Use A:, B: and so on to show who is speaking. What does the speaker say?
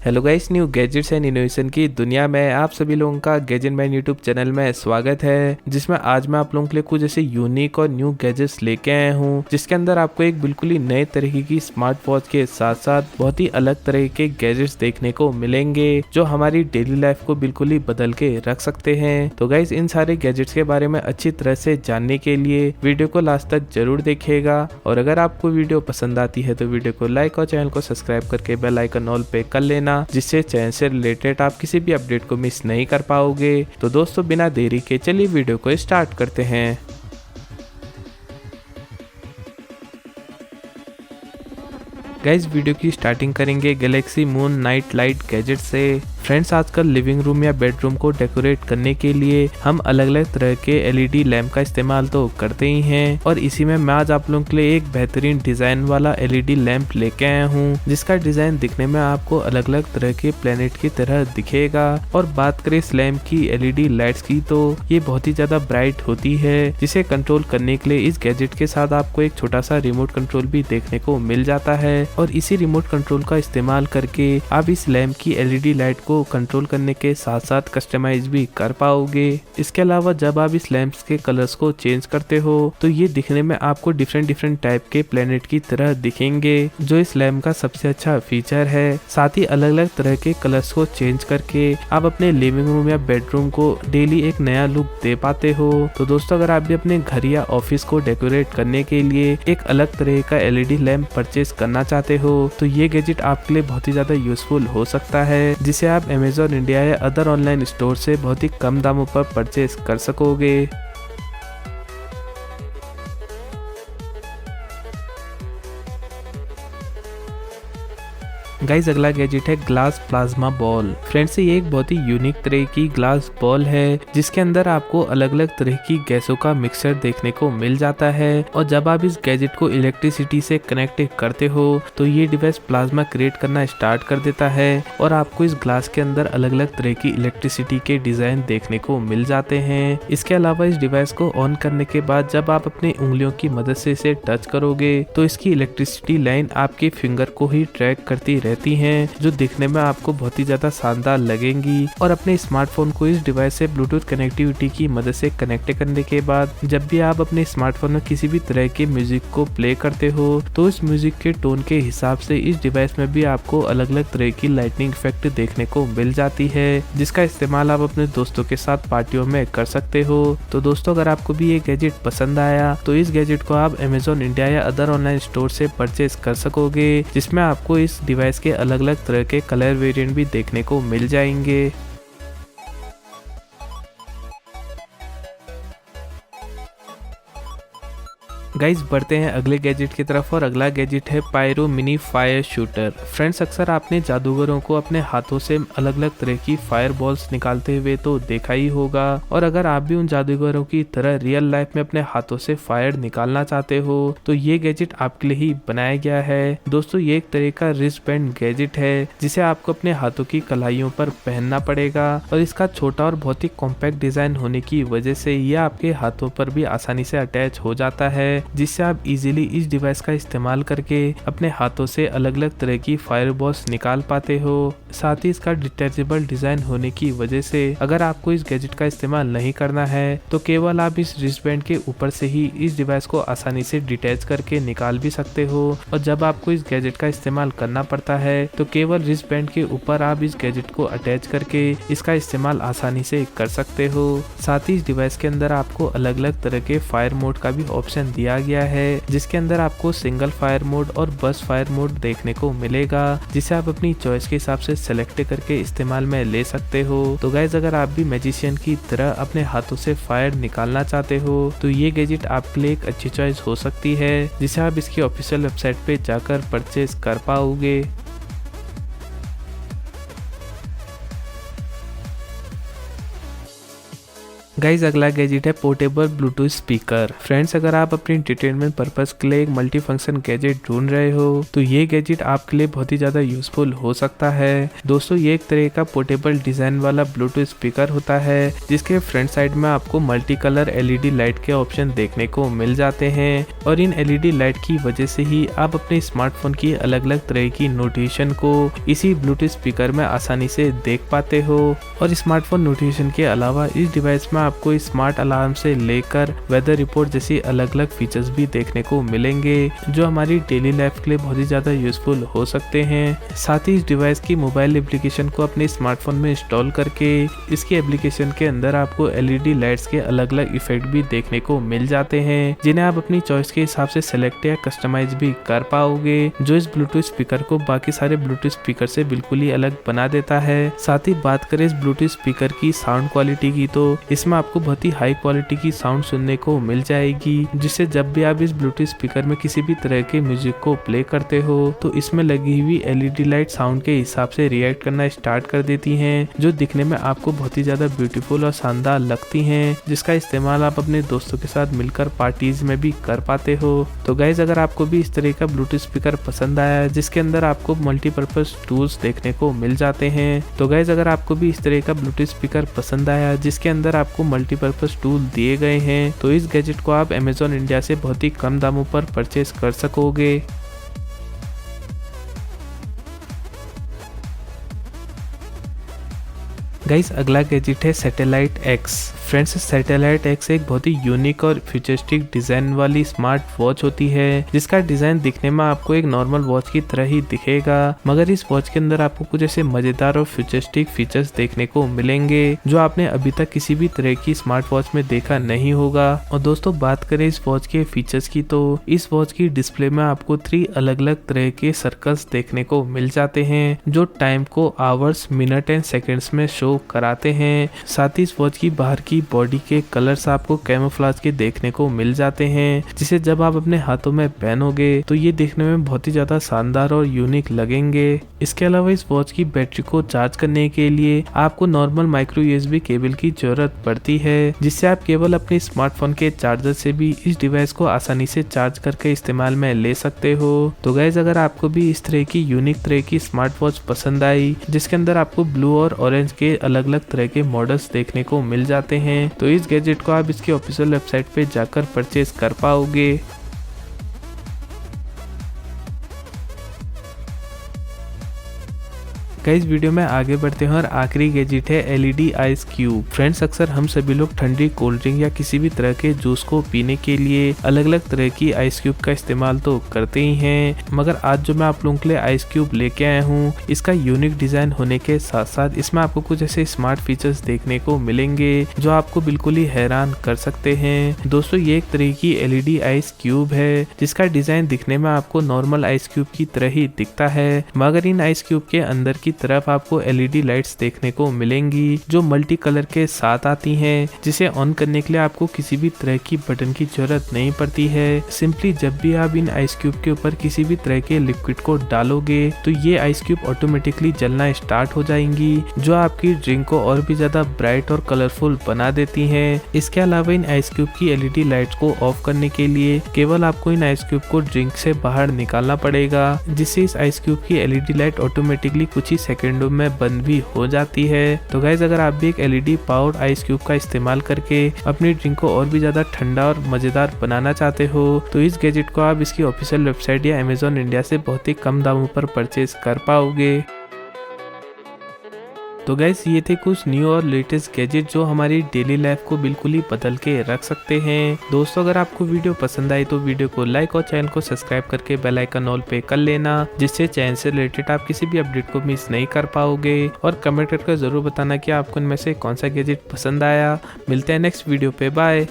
A: Hello guys, new gadgets and innovation की दुनिया में आप सभी लोगों का गैजेट मैन यूट्यूब चैनल में स्वागत है, जिसमें आज मैं आप लोगों के लिए कुछ ऐसे यूनिक और न्यू गैजेट्स लेके आया हूँ, जिसके अंदर आपको एक बिल्कुल ही नए तरीके की स्मार्ट वॉच के साथ साथ बहुत ही अलग तरह के गैजेट्स देखने को मिलेंगे जो हमारी डेली लाइफ को बिल्कुल ही बदल के रख सकते हैं। तो गाइस, इन सारे गैजेट्स के बारे में अच्छी तरह से जानने के लिए वीडियो को लास्ट तक जरूर देखिएगा, और अगर आपको वीडियो पसंद आती है तो वीडियो को लाइक और चैनल को सब्सक्राइब करके बेल आइकन ऑल पे कर लेना, जिससे चैनल से रिलेटेड आप किसी भी अपडेट को मिस नहीं कर पाओगे। तो दोस्तों, बिना देरी के चलिए वीडियो को स्टार्ट करते हैं। गाइस, वीडियो की स्टार्टिंग करेंगे Galaxy moon night light gadget से। फ्रेंड्स, आजकल लिविंग रूम या बेडरूम को डेकोरेट करने के लिए हम अलग अलग तरह के एलईडी लैंप का इस्तेमाल तो करते ही हैं, और इसी में मैं आज आप लोगों के लिए एक बेहतरीन डिजाइन वाला एलईडी लैंप लेके आया हूँ, जिसका डिजाइन दिखने में आपको अलग अलग तरह के प्लेनेट की तरह दिखेगा। और बात करें इस लैंप की एलईडी लाइट्स की, तो ये बहुत ही ज्यादा ब्राइट होती है, जिसे कंट्रोल करने के लिए इस गैजेट के साथ आपको एक छोटा सा रिमोट कंट्रोल भी देखने को मिल जाता है, और इसी रिमोट कंट्रोल का इस्तेमाल करके आप इस लैंप की एलईडी लाइट को कंट्रोल करने के साथ साथ कस्टमाइज भी कर पाओगे। इसके अलावा जब आप इस लैंप्स के कलर्स को चेंज करते हो तो ये दिखने में आपको डिफरेंट टाइप के प्लेनेट की तरह दिखेंगे, जो इस लैंप का सबसे अच्छा फीचर है। साथ ही अलग अलग तरह के कलर्स को चेंज करके आप अपने लिविंग रूम या बेडरूम को डेली एक नया लुक दे पाते हो। तो दोस्तों, अगर आप भी अपने घर या ऑफिस को डेकोरेट करने के लिए एक अलग तरह का एलईडी लैंप परचेज करना चाहते हो तो ये गैजेट आपके लिए बहुत ही ज्यादा यूजफुल हो सकता है, जिसे आप अमेज़न इंडिया या अदर ऑनलाइन स्टोर से बहुत ही कम दामों पर परचेज कर सकोगे। गाइस, अगला गैजेट है ग्लास प्लाज्मा बॉल। फ्रेंड्स, ये एक बहुत ही यूनिक तरह की ग्लास बॉल है, जिसके अंदर आपको अलग अलग तरह की गैसों का मिक्सचर देखने को मिल जाता है, और जब आप इस गैजेट को इलेक्ट्रिसिटी से कनेक्ट करते हो तो ये डिवाइस प्लाज्मा क्रिएट करना स्टार्ट कर देता है, और आपको इस ग्लास के अंदर अलग अलग तरह की इलेक्ट्रिसिटी के डिजाइन देखने को मिल जाते हैं। इसके अलावा इस डिवाइस को ऑन करने के बाद जब आप अपनी उंगलियों की मदद से इसे टच करोगे तो इसकी इलेक्ट्रिसिटी लाइन आपके फिंगर को ही ट्रैक करती रहती हैं, जो दिखने में आपको बहुत ही ज्यादा शानदार लगेंगी। और अपने स्मार्टफोन को इस डिवाइस से ब्लूटूथ कनेक्टिविटी की मदद से कनेक्ट करने के बाद जब भी आप अपने स्मार्टफोन में किसी भी तरह के म्यूजिक को प्ले करते हो तो इस म्यूजिक के टोन के हिसाब से इस डिवाइस में भी आपको अलग अलग तरह की लाइटनिंग इफेक्ट देखने को मिल जाती है, जिसका इस्तेमाल आप अपने दोस्तों के साथ पार्टियों में कर सकते हो। तो दोस्तों, अगर आपको भी ये गैजेट पसंद आया तो इस गैजेट को आप अमेज़न इंडिया या अदर ऑनलाइन स्टोर से परचेज कर सकोगे, जिसमें आपको इस डिवाइस के अलग अलग तरह के कलर वेरिएंट भी देखने को मिल जाएंगे। गाइस, बढ़ते हैं अगले गैजेट की तरफ, और अगला गैजेट है pyro mini fire shooter. Friends, अक्सर आपने जादूगरों को अपने हाथों से अलग अलग तरह की फायर बॉल्स निकालते हुए तो देखा ही होगा, और अगर आप भी उन जादूगरों की तरह रियल लाइफ में अपने हाथों से फायर निकालना चाहते हो तो ये गैजेट आपके लिए ही बनाया गया है। दोस्तों, ये एक तरह का रिस्ट बैंड गैजेट है, जिसे आपको अपने हाथों की कलाइयों पर पहनना पड़ेगा, और इसका छोटा और बहुत ही कॉम्पैक्ट डिजाइन होने की वजह से यह आपके हाथों पर भी आसानी से अटैच हो जाता है, जिससे आप इजीली इस डिवाइस का इस्तेमाल करके अपने हाथों से अलग अलग तरह की फायर बॉल्स निकाल पाते हो। साथ ही इसका डिटैचेबल डिजाइन होने की वजह से अगर आपको इस गैजेट का इस्तेमाल नहीं करना है तो केवल आप इस रिस्टबैंड के ऊपर से ही इस डिवाइस को आसानी से डिटैच करके निकाल भी सकते हो, और जब आपको इस गैजेट का इस्तेमाल करना पड़ता है तो केवल रिस्टबैंड के ऊपर आप इस गैजेट को अटैच करके इसका इस्तेमाल आसानी से कर सकते हो। साथ ही इस डिवाइस के अंदर आपको अलग अलग तरह के फायर मोड का भी ऑप्शन दिया गया है, जिसके अंदर आपको सिंगल फायर मोड और बस फायर मोड देखने को मिलेगा, जिसे आप अपनी चॉइस के हिसाब से सेलेक्ट करके इस्तेमाल में ले सकते हो। तो गाइज, अगर आप भी मैजिशियन की तरह अपने हाथों से फायर निकालना चाहते हो तो ये गैजेट आपके लिए एक अच्छी चॉइस हो सकती है, जिसे आप इसकी ऑफिशियल वेबसाइट पे जाकर परचेज कर पाओगे। गाइज अगला गैजेट है पोर्टेबल ब्लूटूथ स्पीकर। फ्रेंड्स अगर आप अपने एंटरटेनमेंट पर्पस के लिए एक मल्टी फंक्शन गैजेट ढूंढ रहे हो तो ये गैजेट आपके लिए बहुत ही ज्यादा यूजफुल हो सकता है। दोस्तों ये एक तरह का पोर्टेबल डिजाइन वाला ब्लूटूथ स्पीकर होता है जिसके फ्रंट साइड में आपको मल्टी कलर एलईडी लाइट के ऑप्शन देखने को मिल जाते हैं और इन एलईडी लाइट की वजह से ही आप अपने स्मार्टफोन की अलग अलग तरह की नोटिफिकेशन को इसी ब्लूटूथ स्पीकर में आसानी से देख पाते हो। और स्मार्टफोन नोटिफिकेशन के अलावा इस डिवाइस में आपको स्मार्ट अलार्म से लेकर वेदर रिपोर्ट जैसी अलग अलग फीचर्स भी देखने को मिलेंगे जो हमारी डेली लाइफ के लिए बहुत ही ज्यादा यूजफुल हो सकते हैं। साथ ही इस डिवाइस की मोबाइल एप्लीकेशन को अपने स्मार्टफोन में इंस्टॉल करके इसकी एप्लीकेशन के अंदर आपको एलईडी लाइट्स के अलग अलग इफेक्ट भी देखने को मिल जाते हैं जिन्हें आप अपनी चॉइस के हिसाब से सेलेक्ट या कस्टमाइज भी कर पाओगे, जो इस ब्लूटूथ स्पीकर को बाकी सारे ब्लूटूथ स्पीकर से बिल्कुल ही अलग बना देता है। साथ ही बात करें इस ब्लूटूथ स्पीकर की साउंड क्वालिटी की तो इसमें आपको बहुत ही हाई क्वालिटी की साउंड सुनने को मिल जाएगी, जिससे जब भी आप इस ब्लूटूथ स्पीकर में किसी भी तरह के म्यूजिक को प्ले करते हो तो इसमें लगी हुई एलईडी लाइट साउंड के हिसाब से रिएक्ट करना स्टार्ट कर देती हैं, जो दिखने में आपको बहुत ही ज्यादा ब्यूटीफुल और शानदार लगती हैं, जिसका इस्तेमाल आप अपने दोस्तों के साथ मिलकर पार्टीज में भी कर पाते हो। तो गाइज अगर आपको भी इस तरह का ब्लूटूथ स्पीकर पसंद आया है जिसके अंदर आपको मल्टीपर्पज टूल्स देखने को मिल जाते हैं, तो गाइज अगर आपको भी इस तरह का ब्लूटूथ स्पीकर पसंद आया जिसके अंदर आपको मल्टीपर्पज टूल दिए गए हैं तो इस गैजेट को आप अमेज़न इंडिया से बहुत ही कम दामों पर परचेज कर सकोगे। गाइस अगला गैजेट है satellite x. Friends satellite x एक बहुत ही यूनिक और फ्यूचरिस्टिक डिजाइन वाली स्मार्ट वॉच होती है जिसका डिजाइन दिखने में आपको एक नॉर्मल वॉच की तरह ही दिखेगा, मगर इस वॉच के अंदर आपको कुछ ऐसे मजेदार और फ्यूचरिस्टिक फीचर्स देखने को मिलेंगे जो आपने अभी तक किसी भी तरह की स्मार्ट वॉच में देखा नहीं होगा। और दोस्तों बात करें इस वॉच के फीचर्स की तो इस वॉच की डिस्प्ले में आपको 3 अलग अलग तरह के सर्कल्स देखने को मिल जाते हैं जो टाइम को आवर्स, मिनट एंड सेकेंड्स में शो कराते हैं। साथ ही इस वॉच की बाहर की बॉडी के कलर्स आपको कैमोफ्लेज के देखने को मिल जाते हैं, जिसे जब आप अपने हाथों में पहनोगे तो ये देखने में बहुत ही ज्यादा शानदार और यूनिक लगेंगे। इसके अलावा इस वॉच की बैटरी को चार्ज करने के लिए आपको नॉर्मल माइक्रो यूएसबी केबल की जरूरत पड़ती है, जिससे आप केवल अपने स्मार्टफोन के चार्जर से भी इस डिवाइस को आसानी से चार्ज करके इस्तेमाल में ले सकते हो। तो गाइस अगर आपको भी इस तरह की यूनिक तरह की स्मार्ट वॉच पसंद आई जिसके अंदर आपको ब्लू और ऑरेंज के अलग अलग तरह के मॉडल्स देखने को मिल जाते हैं तो इस गैजेट को आप इसकी ऑफिशियल वेबसाइट पे जाकर परचेज कर पाओगे। गाइस वीडियो में आगे बढ़ते हैं और आखिरी गैजेट है एलईडी आइस क्यूब। फ्रेंड्स अक्सर हम सभी लोग ठंडी कोल्ड ड्रिंक या किसी भी तरह के जूस को पीने के लिए अलग अलग तरह की आइस क्यूब का इस्तेमाल तो करते ही हैं, मगर आज जो मैं आप लोगों के लिए आइस क्यूब लेके आया हूँ इसका यूनिक डिजाइन होने के साथ साथ इसमें आपको कुछ ऐसे स्मार्ट फीचर्स देखने को मिलेंगे जो आपको बिल्कुल ही हैरान कर सकते हैं। दोस्तों ये एक तरह की एलईडी आइस क्यूब है जिसका डिजाइन दिखने में आपको नॉर्मल आइस क्यूब की तरह ही दिखता है, मगर इन आइस क्यूब के अंदर की तरफ आपको एलईडी लाइट्स देखने को मिलेंगी जो मल्टी कलर के साथ आती हैं, जिसे ऑन करने के लिए आपको किसी भी तरह की बटन की जरूरत नहीं पड़ती है। सिंपली जब भी आप इन आइस क्यूब के ऊपर किसी भी तरह के लिक्विड को डालोगे तो ये आइस क्यूब ऑटोमेटिकली जलना स्टार्ट हो जाएंगी जो आपकी ड्रिंक को और भी ज्यादा ब्राइट और कलरफुल बना देती है। इसके अलावा इन आइस क्यूब की एलईडी लाइट्स को ऑफ करने के लिए केवल आपको इन आइस क्यूब को ड्रिंक से बाहर निकालना पड़ेगा, जिससे इस आइस क्यूब की एलईडी लाइट ऑटोमेटिकली कुछ ही सेकंडों में बंद भी हो जाती है। तो गाइज अगर आप भी एक एलईडी पावर्ड आइस क्यूब का इस्तेमाल करके अपनी ड्रिंक को और भी ज्यादा ठंडा और मजेदार बनाना चाहते हो तो इस गैजेट को आप इसकी ऑफिशियल वेबसाइट या अमेज़न इंडिया से बहुत ही कम दामों पर परचेज कर पाओगे। तो गाइस ये थे कुछ न्यू और लेटेस्ट गैजेट जो हमारी डेली लाइफ को बिल्कुल ही बदल के रख सकते हैं। दोस्तों अगर आपको वीडियो पसंद आई तो वीडियो को लाइक और चैनल को सब्सक्राइब करके बेल आइकन ऑल पे कर लेना, जिससे चैनल से रिलेटेड आप किसी भी अपडेट को मिस नहीं कर पाओगे। और कमेंट करके जरूर बताना कि आपको इनमें से कौन सा गैजेट पसंद आया। मिलते हैं नेक्स्ट वीडियो पे, बाय।